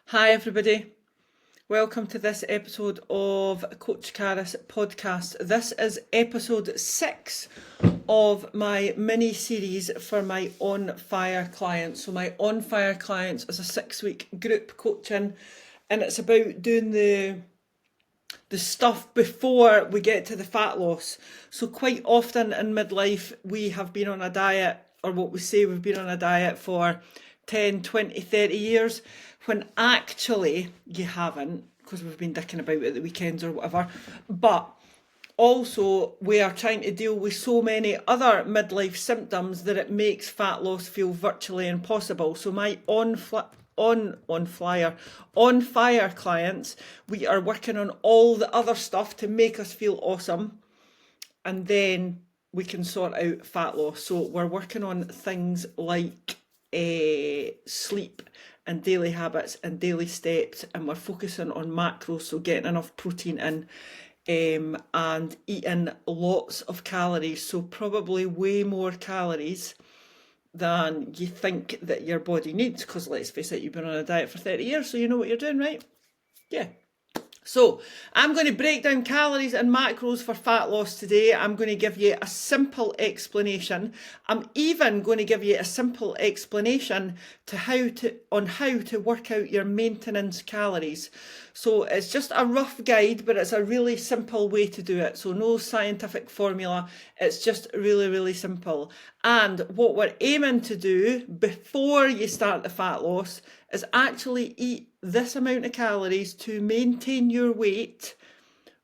Hi everybody, welcome to this episode of Coach Caris podcast. This is episode 6 of my mini series for my On Fire clients. So my On Fire clients is a 6-week group coaching, and it's about doing the stuff before we get to the fat loss. So quite often in midlife we have been on a diet, or what we say we've been on a diet for 10, 20, 30 years, when actually you haven't, because we've been dicking about at the weekends or whatever. But also we are trying to deal with so many other midlife symptoms that it makes fat loss feel virtually impossible. So my on fire clients, we are working on all the other stuff to make us feel awesome, and then we can sort out fat loss. So we're working on things like sleep and daily habits and daily steps, and we're focusing on macros, so getting enough protein in, and eating lots of calories, so probably way more calories than you think that your body needs, because let's face it, you've been on a diet for 30 years, so you know what you're doing, right? Yeah. So I'm going to break down calories and macros for fat loss today. I'm going to give you a simple explanation. I'm even going to give you a simple explanation to how to work out your maintenance calories. So it's just a rough guide, but it's a really simple way to do it. So no scientific formula. It's just really, really simple. And what we're aiming to do before you start the fat loss is actually eat this amount of calories to maintain your weight,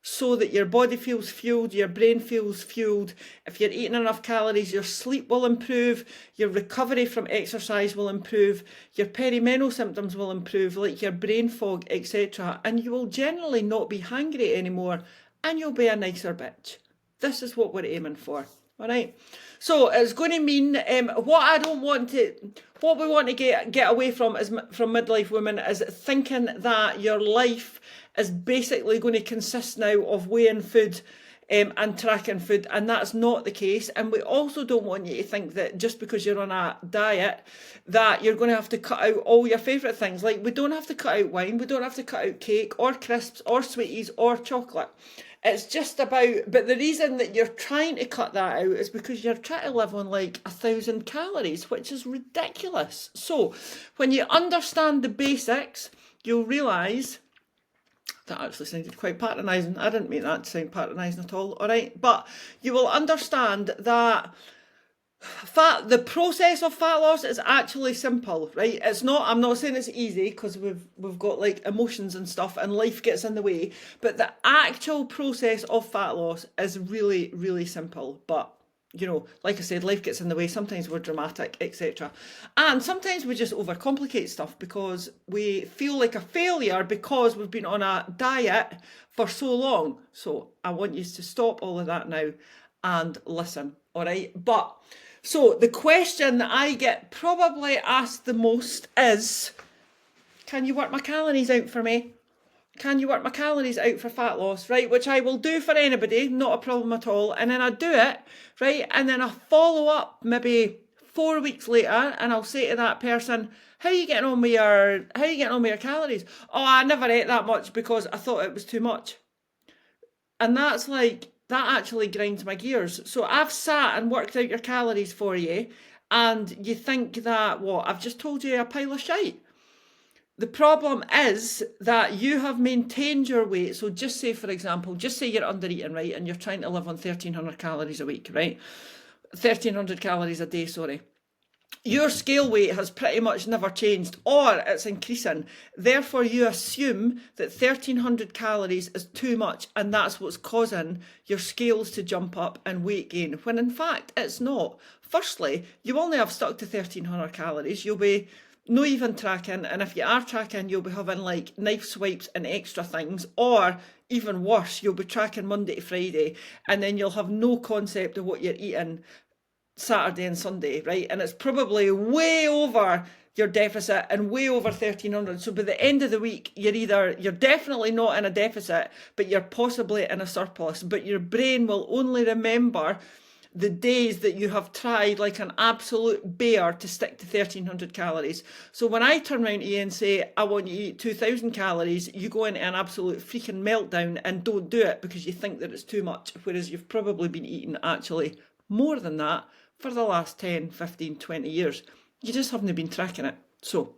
so that your body feels fueled, your brain feels fueled. If you're eating enough calories, your sleep will improve, your recovery from exercise will improve, your perimenal symptoms will improve, like your brain fog, etc. And you will generally not be hangry anymore, and you'll be a nicer bitch. This is what we're aiming for. All right. So it's going to mean what we want to get away from midlife women is thinking that your life is basically going to consist now of weighing food and tracking food, and that's not the case. And we also don't want you to think that just because you're on a diet that you're going to have to cut out all your favourite things. Like, we don't have to cut out wine, we don't have to cut out cake or crisps or sweeties or chocolate. It's just about, but the reason that you're trying to cut that out is because you're trying to live on like 1,000 calories, which is ridiculous. So when you understand the basics, you'll realise that actually sounded quite patronising. I didn't mean that to sound patronising at all right? But you will understand that the process of fat loss is actually simple, right? It's not, I'm not saying it's easy, because we've got like emotions and stuff and life gets in the way, but the actual process of fat loss is really, really simple. But you know, like I said, life gets in the way. Sometimes we're dramatic, etc. And sometimes we just overcomplicate stuff because we feel like a failure because we've been on a diet for so long. So I want you to stop all of that now and listen, all right? But so the question that I get probably asked the most is, can you work my calories out for me? Can you work my calories out for fat loss, right? Which I will do for anybody, not a problem at all. And then I do it, right? And then I follow up maybe 4 weeks later, and I'll say to that person, how are you getting on with your calories? Oh, I never ate that much because I thought it was too much. And that's like, that actually grinds my gears. So I've sat and worked out your calories for you, and you think that, what, I've just told you a pile of shite. The problem is that you have maintained your weight. So just say, for example, you're under eating, right? And you're trying to live on 1,300 calories a week, right? 1,300 calories a day, sorry. Your scale weight has pretty much never changed, or it's increasing. Therefore, you assume that 1,300 calories is too much, and that's what's causing your scales to jump up and weight gain, when in fact it's not. Firstly, you only have stuck to 1,300 calories. You'll be no even tracking, and if you are tracking, you'll be having like knife swipes and extra things, or even worse, you'll be tracking Monday to Friday, and then you'll have no concept of what you're eating Saturday and Sunday, right? And it's probably way over your deficit and way over 1,300. So by the end of the week, you're definitely not in a deficit, but you're possibly in a surplus. But your brain will only remember the days that you have tried like an absolute bear to stick to 1300 calories. So when I turn around to you and say, I want you to eat 2000 calories, you go into an absolute freaking meltdown and don't do it because you think that it's too much, whereas you've probably been eating actually more than that for the last 10, 15, 20 years. You just haven't been tracking it. So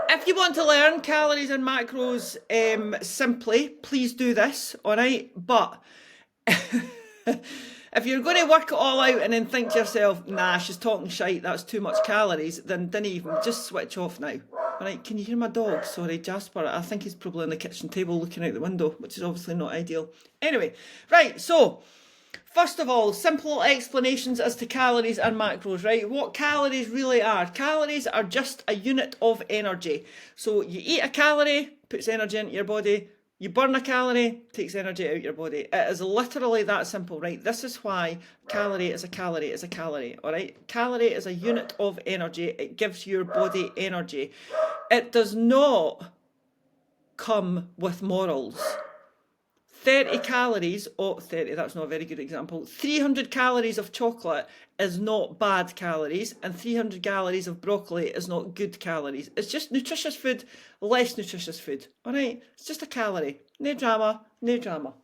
if you want to learn calories and macros simply, please do this, all right? But if you're going to work it all out and then think to yourself, nah, she's talking shite, that's too much calories, then don't even, just switch off now. All right, can you hear my dog? Sorry, Jasper, I think he's probably on the kitchen table looking out the window, which is obviously not ideal. Anyway, right, so first of all, simple explanations as to calories and macros, right? What calories really are. Calories are just a unit of energy. So you eat a calorie, puts energy into your body. You burn a calorie, takes energy out of your body. It is literally that simple, right? This is why calorie is a calorie is a calorie, all right? Calorie is a unit of energy. It gives your body energy. It does not come with morals. 30 calories, 30, that's not a very good example. 300 calories of chocolate is not bad calories, and 300 calories of broccoli is not good calories. It's just nutritious food, less nutritious food, all right? It's just a calorie. No drama, no drama.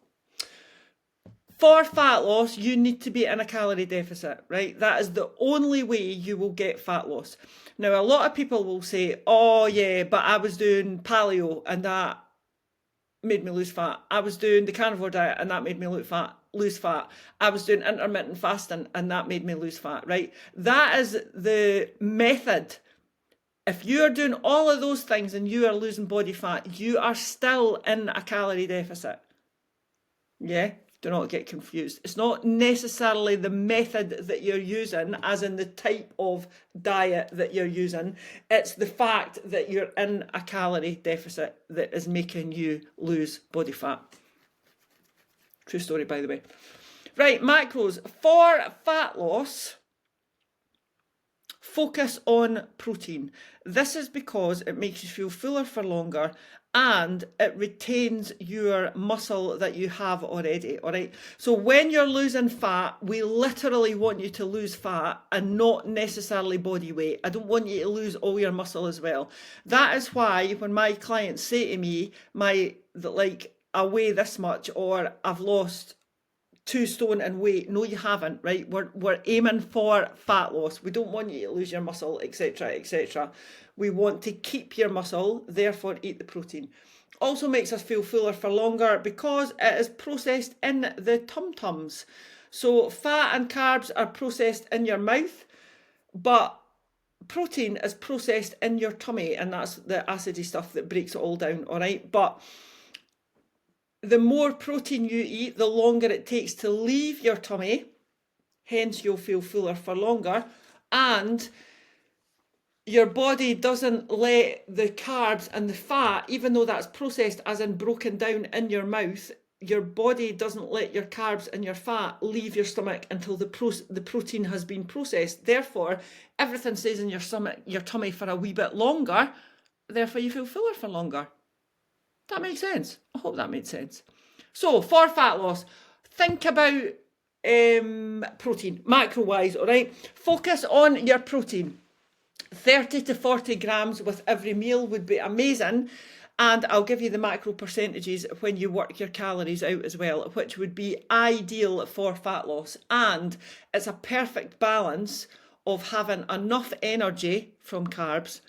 For fat loss, you need to be in a calorie deficit, right? That is the only way you will get fat loss. Now, a lot of people will say, oh yeah, but I was doing paleo and that made me lose fat. I was doing the carnivore diet and that made me lose fat. I was doing intermittent fasting and that made me lose fat, right? That is the method. If you are doing all of those things and you are losing body fat, you are still in a calorie deficit. Yeah? Do not get confused. It's not necessarily the method that you're using, as in the type of diet that you're using. It's the fact that you're in a calorie deficit that is making you lose body fat. True story, by the way. Right, macros. For fat loss, focus on protein. This is because it makes you feel fuller for longer and it retains your muscle that you have already, all right? So when you're losing fat, we literally want you to lose fat and not necessarily body weight. I don't want you to lose all your muscle as well. That is why when my clients say to me, I weigh this much, or I've lost 2 stone in weight. No, you haven't, right? We're aiming for fat loss. We don't want you to lose your muscle, etc., etc. We want to keep your muscle, therefore eat the protein. Also makes us feel fuller for longer because it is processed in the tum-tums. So fat and carbs are processed in your mouth, but protein is processed in your tummy, and that's the acidy stuff that breaks it all down, all right? But the more protein you eat, the longer it takes to leave your tummy, hence you'll feel fuller for longer, and your body doesn't let the carbs and the fat, even though that's processed as in broken down in your mouth, your body doesn't let your carbs and your fat leave your stomach until the protein has been processed. Therefore, everything stays in your tummy for a wee bit longer, therefore you feel fuller for longer. That makes sense. I hope that made sense. So for fat loss, think about protein, macro-wise, all right? Focus on your protein. 30 to 40 grams with every meal would be amazing. And I'll give you the macro percentages when you work your calories out as well, which would be ideal for fat loss. And it's a perfect balance of having enough energy from carbs,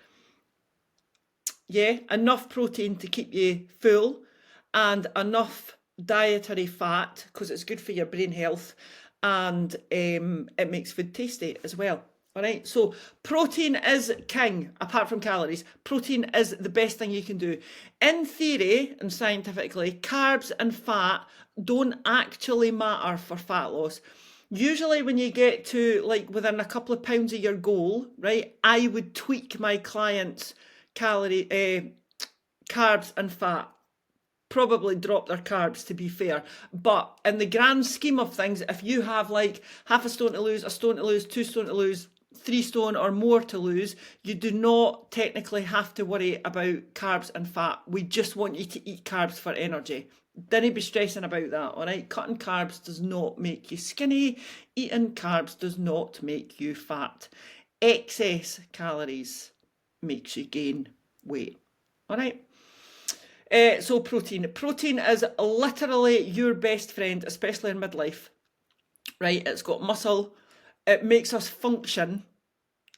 enough protein to keep you full, and enough dietary fat because it's good for your brain health, and it makes food tasty as well. All right, so protein is king, apart from calories. Protein is the best thing you can do. In theory and scientifically, carbs and fat don't actually matter for fat loss. Usually when you get to like within a couple of pounds of your goal, right, I would tweak my clients' carbs and fat. Probably drop their carbs, to be fair, but in the grand scheme of things, if you have like half a stone to lose, a stone to lose, 2 stone to lose, 3 stone or more to lose, you do not technically have to worry about carbs and fat. We just want you to eat carbs for energy. Don't be stressing about that, all right? Cutting carbs does not make you skinny. Eating carbs does not make you fat. Excess calories makes you gain weight, all right? So protein. Protein is literally your best friend, especially in midlife, right? It's got muscle. It makes us function.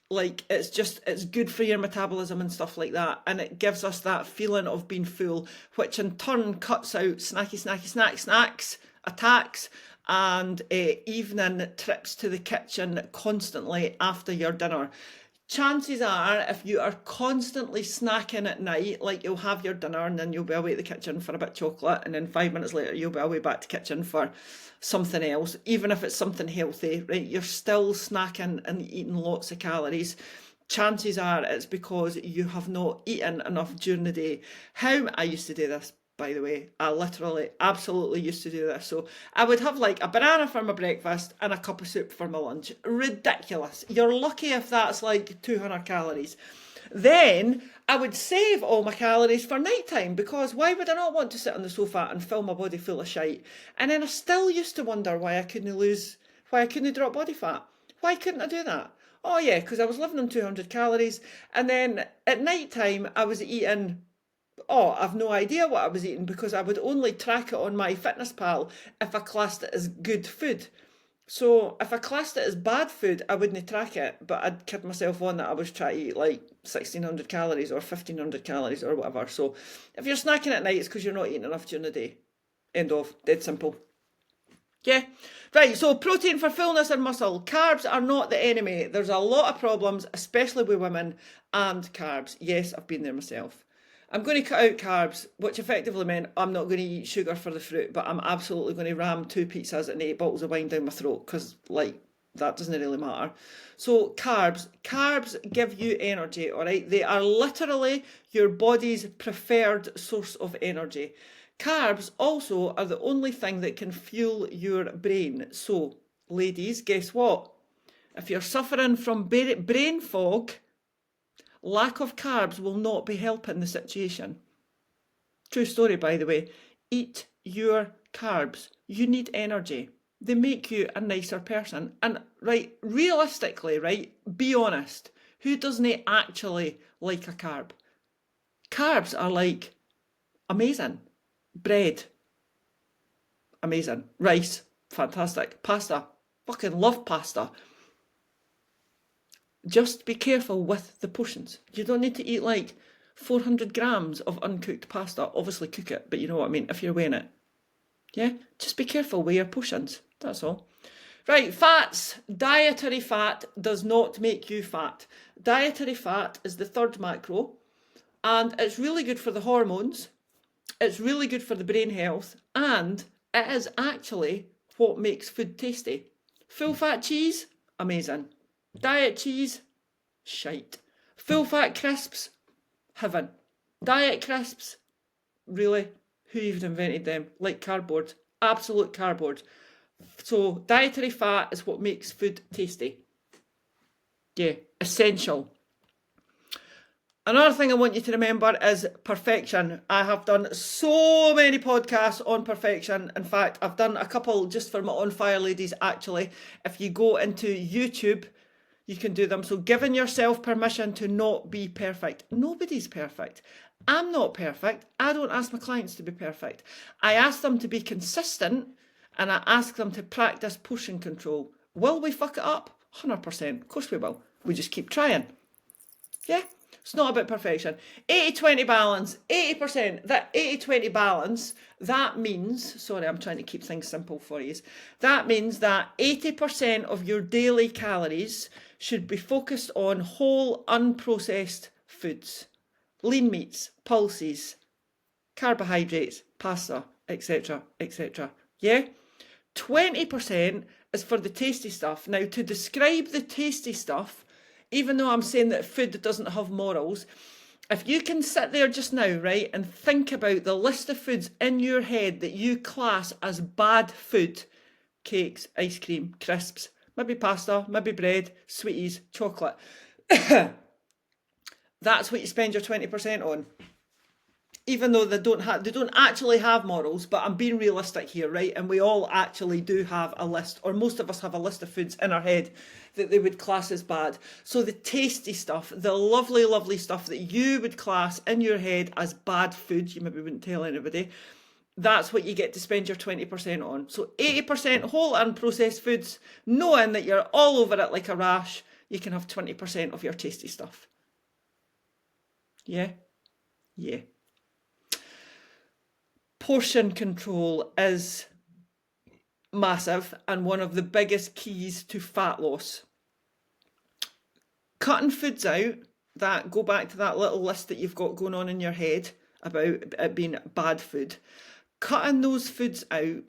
Like, it's good for your metabolism and stuff like that. And it gives us that feeling of being full, which in turn cuts out snacks, attacks, and evening trips to the kitchen constantly after your dinner. Chances are, if you are constantly snacking at night, like you'll have your dinner and then you'll be away at the kitchen for a bit of chocolate, and then 5 minutes later you'll be away back to the kitchen for something else, even if it's something healthy, right? You're still snacking and eating lots of calories. Chances are it's because you have not eaten enough during the day. I used to do this, by the way. I literally, absolutely used to do this. So I would have like a banana for my breakfast and a cup of soup for my lunch. Ridiculous. You're lucky if that's like 200 calories. Then I would save all my calories for nighttime, because why would I not want to sit on the sofa and fill my body full of shite? And then I still used to wonder why I couldn't drop body fat. Why couldn't I do that? Oh yeah, because I was living on 200 calories. And then at nighttime I was eating, I've no idea what I was eating, because I would only track it on MyFitnessPal if I classed it as good food. So if I classed it as bad food, I wouldn't track it, but I'd kid myself on that I was trying to eat like 1,600 calories or 1,500 calories or whatever. So if you're snacking at night, it's because you're not eating enough during the day. End of. Dead simple. Yeah. Right, so protein for fullness and muscle. Carbs are not the enemy. There's a lot of problems, especially with women and carbs. Yes, I've been there myself. I'm going to cut out carbs, which effectively meant I'm not going to eat sugar for the fruit, but I'm absolutely going to ram 2 pizzas and 8 bottles of wine down my throat, because, like, that doesn't really matter. So carbs give you energy, all right? They are literally your body's preferred source of energy. Carbs also are the only thing that can fuel your brain. So, ladies, guess what? If you're suffering from brain fog, lack of carbs will not be helping the situation. True story, by the way. Eat your carbs. You need energy. They make you a nicer person. And right, realistically, right, be honest. Who doesn't actually like a carb? Carbs are like amazing. Bread, amazing. Rice, fantastic. Pasta, fucking love pasta. Just be careful with the portions. You don't need to eat like 400 grams of uncooked pasta. Obviously cook it, but you know what I mean, if you're weighing it. Yeah, just be careful with your portions. That's all. Right, fats. Dietary fat does not make you fat. Dietary fat is the third macro, and it's really good for the hormones. It's really good for the brain health, and it is actually what makes food tasty. Full fat cheese, amazing. Diet cheese, shite. Full fat crisps, heaven. Diet crisps, really? Who even invented them? Like cardboard. Absolute cardboard. So dietary fat is what makes food tasty. Yeah, essential. Another thing I want you to remember is perfection. I have done so many podcasts on perfection. In fact, I've done a couple just for my On Fire ladies, actually. If you go into YouTube, you can do them. So giving yourself permission to not be perfect. Nobody's perfect. I'm not perfect. I don't ask my clients to be perfect. I ask them to be consistent, and I ask them to practice portion control. Will we fuck it up? 100%. Of course we will. We just keep trying. Yeah? It's not about perfection. 80-20 balance, 80%. That 80-20 balance, that means, sorry, I'm trying to keep things simple for you. That means that 80% of your daily calories should be focused on whole, unprocessed foods. Lean meats, pulses, carbohydrates, pasta, etc., etc. Yeah? 20% is for the tasty stuff. Now, to describe the tasty stuff, even though I'm saying that food doesn't have morals, if you can sit there just now, right, and think about the list of foods in your head that you class as bad food, cakes, ice cream, crisps, maybe pasta, maybe bread, sweeties, chocolate. That's what you spend your 20% on. Even though they don't actually have morals, but I'm being realistic here, right? And we all actually do have a list, or most of us have a list of foods in our head that they would class as bad. So the tasty stuff, the lovely, lovely stuff that you would class in your head as bad food, you maybe wouldn't tell anybody, that's what you get to spend your 20% on. So 80% whole unprocessed foods, knowing that you're all over it like a rash, you can have 20% of your tasty stuff. Yeah? Yeah. Portion control is massive and one of the biggest keys to fat loss. Cutting foods out that go back to that little list that you've got going on in your head about it being bad food. Cutting those foods out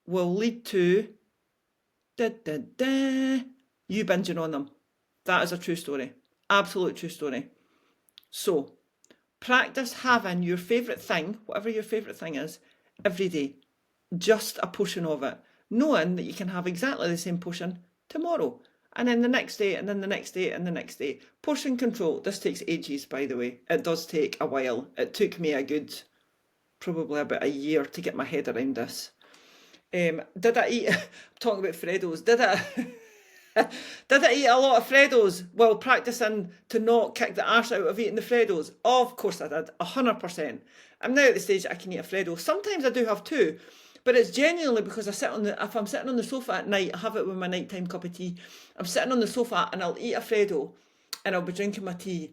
will lead to you binging on them. That is a true story. Absolute true story. So, practice having your favourite thing, whatever your favourite thing is, every day. Just a portion of it. Knowing that you can have exactly the same portion tomorrow. And then the next day, and then the next day, and the next day. Portion control. This takes ages, by the way. It does take a while. It took me a good, probably about a year to get my head around this. Did I eat, I'm talking about Freddos, did I eat a lot of Freddos while practising to not kick the arse out of eating the Freddos? Of course I did, 100%. I'm now at the stage that I can eat a Freddo. Sometimes I do have two, but it's genuinely because if I'm sitting on the sofa at night, I have it with my nighttime cup of tea. I'm sitting on the sofa and I'll eat a Freddo and I'll be drinking my tea.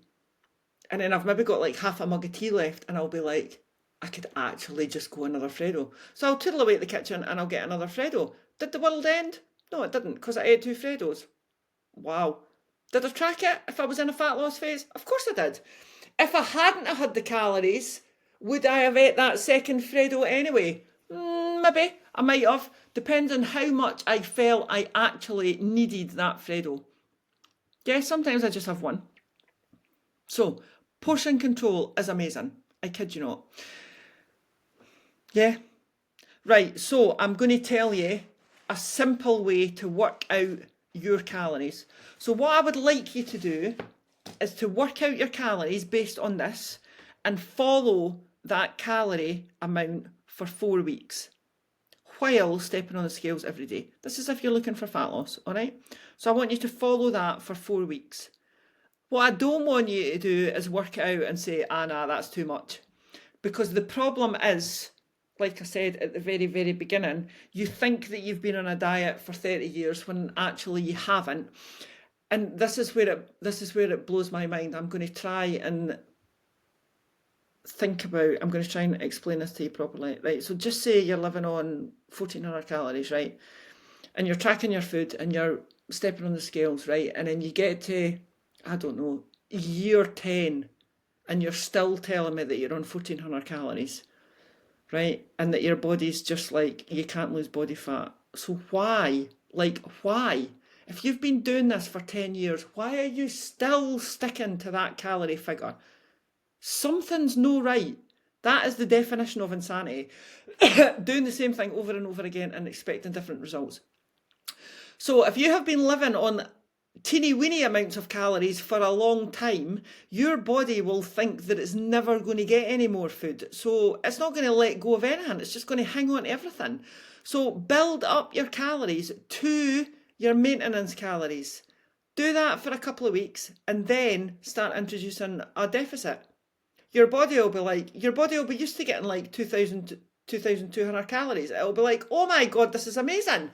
And then I've maybe got like half a mug of tea left and I'll be like, I could actually just go another Freddo. So I'll toodle away at the kitchen and I'll get another Freddo. Did the world end? No, it didn't, because I ate 2 Freddos. Wow. Did I track it if I was in a fat loss phase? Of course I did. If I hadn't had the calories, would I have ate that second Freddo anyway? Maybe. I might have. Depends on how much I felt I actually needed that Freddo. Yeah, sometimes I just have one. So, portion control is amazing. I kid you not. Yeah. Right, so I'm going to tell you a simple way to work out your calories. So what I would like you to do is to work out your calories based on this and follow that calorie amount for 4 weeks while stepping on the scales every day. This is if you're looking for fat loss, all right? So I want you to follow that for 4 weeks. What I don't want you to do is work it out and say, nah, that's too much. Because the problem is, like I said at the very, very beginning, you think that you've been on a diet for 30 years when actually you haven't. And this is where it blows my mind. I'm going to try and I'm going to try and explain this to you properly, right? So just say you're living on 1,400 calories, right? And you're tracking your food and you're stepping on the scales, right? And then you get to, I don't know, year 10 and you're still telling me that you're on 1,400 calories. Right? And that your body's just like, you can't lose body fat. So why? Like, why? If you've been doing this for 10 years, why are you still sticking to that calorie figure? Something's no right. That is the definition of insanity. Doing the same thing over and over again and expecting different results. So if you have been living on teeny weeny amounts of calories for a long time, your body will think that it's never going to get any more food. So it's not going to let go of anything. It's just going to hang on to everything. So build up your calories to your maintenance calories. Do that for a couple of weeks and then start introducing a deficit. Your body will be used to getting like 2,200 calories. It'll be like, oh my God, this is amazing.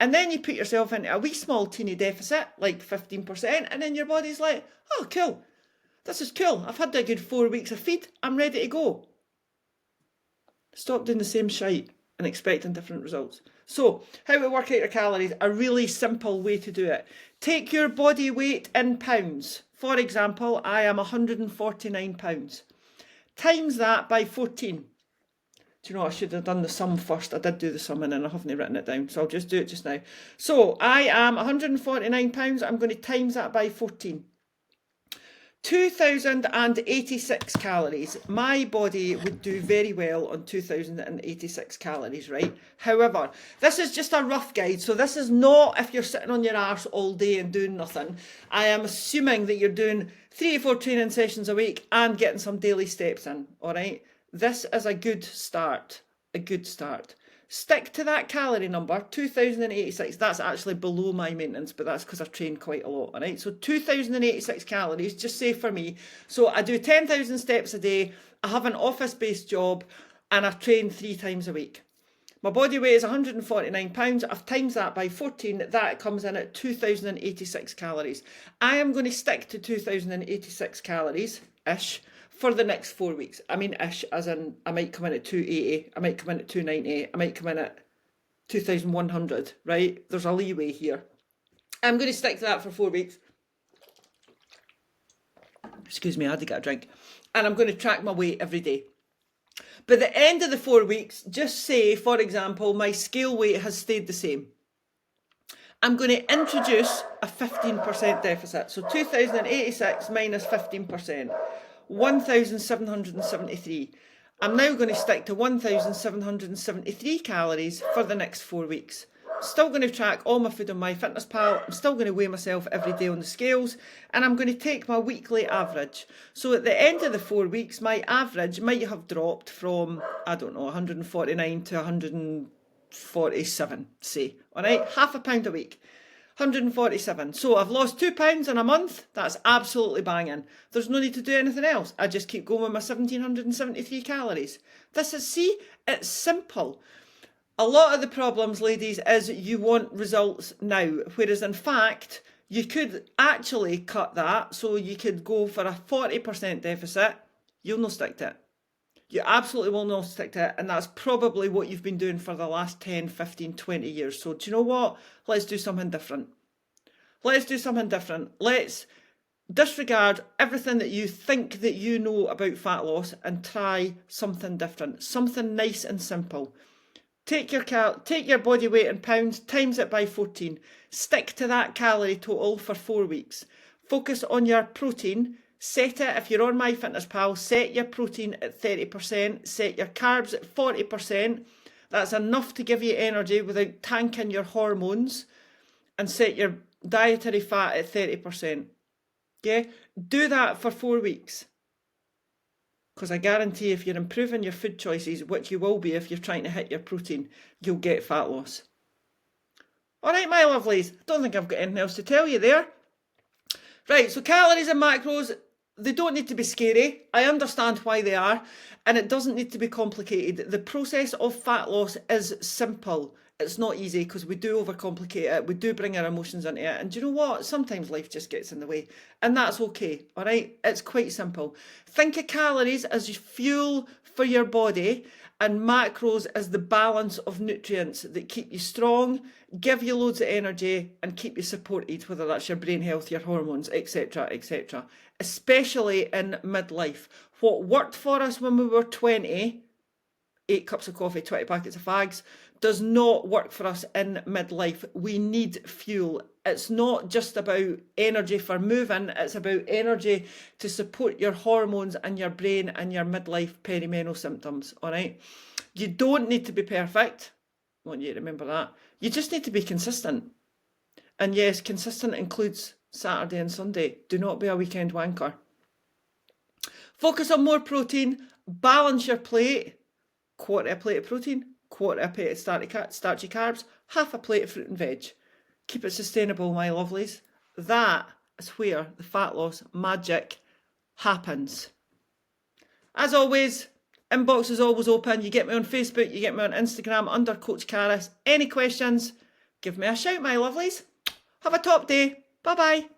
And then you put yourself into a wee small teeny deficit, like 15%, and then your body's like, oh, cool. This is cool. I've had a good 4 weeks of feed. I'm ready to go. Stop doing the same shite and expecting different results. So, how to work out your calories, a really simple way to do it. Take your body weight in pounds. For example, I am 149 pounds. Times that by 14. Do you know, I should have done the sum first. I did do the sum and then I haven't written it down, so I'll just do it just now. So I am 149 pounds. I'm going to times that by 14. 2,086 calories. My body would do very well on 2,086 calories, right? However, this is just a rough guide. So this is not if you're sitting on your arse all day and doing nothing. I am assuming that you're doing 3 to 4 training sessions a week and getting some daily steps in, all right? This is a good start, a good start. Stick to that calorie number, 2,086. That's actually below my maintenance, but that's because I've trained quite a lot, all right? So 2,086 calories, just say for me. So I do 10,000 steps a day. I have an office-based job and I train 3 times a week. My body weight is 149 pounds. I've times that by 14. That comes in at 2,086 calories. I am going to stick to 2,086 calories-ish for the next 4 weeks. I mean ish, as in I might come in at 280, I might come in at 290, I might come in at 2,100, right? There's a leeway here. I'm going to stick to that for 4 weeks. Excuse me, I had to get a drink. And I'm going to track my weight every day. By the end of the 4 weeks, just say, for example, my scale weight has stayed the same. I'm going to introduce a 15% deficit. So 2,086 minus 15%. 1,773. I'm now going to stick to 1,773 calories for the next 4 weeks. I'm still going to track all my food on MyFitnessPal. I'm still going to weigh myself every day on the scales, and I'm going to take my weekly average. So at the end of the 4 weeks, my average might have dropped from, I don't know, 149 to 147, say. All right, £0.5 a week. 147. So I've lost £2 in a month. That's absolutely banging. There's no need to do anything else. I just keep going with my 1,773 calories. This is, see, it's simple. A lot of the problems, ladies, is you want results now, whereas in fact, you could actually cut that. So you could go for a 40% deficit. You'll not stick to it. You absolutely will not stick to it, and that's probably what you've been doing for the last 10, 15, 20 years. So do you know what? Let's do something different. Let's do something different. Let's disregard everything that you think that you know about fat loss and try something different, something nice and simple. Take your body weight in pounds, times it by 14. Stick to that calorie total for 4 weeks. Focus on your protein. Set it, if you're on MyFitnessPal, set your protein at 30%, set your carbs at 40%. That's enough to give you energy without tanking your hormones. And set your dietary fat at 30%. Yeah, do that for 4 weeks. Because I guarantee if you're improving your food choices, which you will be if you're trying to hit your protein, you'll get fat loss. All right, my lovelies, I don't think I've got anything else to tell you there. Right, so calories and macros, they don't need to be scary. I understand why they are, and it doesn't need to be complicated. The process of fat loss is simple. It's not easy because we do overcomplicate it. We do bring our emotions into it. And do you know what? Sometimes life just gets in the way, and that's okay. All right, it's quite simple. Think of calories as fuel for your body, and macros as the balance of nutrients that keep you strong, give you loads of energy, and keep you supported, whether that's your brain health, your hormones, etc., etc. Especially in midlife. What worked for us when we were 20, 8 cups of coffee, 20 packets of fags, does not work for us in midlife. We need fuel. It's not just about energy for moving, it's about energy to support your hormones and your brain and your midlife perimenal symptoms, all right? You don't need to be perfect. I want you to remember that. You just need to be consistent. And yes, consistent includes Saturday and Sunday. Do not be a weekend wanker. Focus on more protein, balance your plate, quarter a plate of protein, quarter a plate of starchy carbs, half a plate of fruit and veg. Keep it sustainable, my lovelies. That is where the fat loss magic happens. As always, inbox is always open. You get me on Facebook, you get me on Instagram under Coach Caris. Any questions, give me a shout, my lovelies. Have a top day. Bye-bye.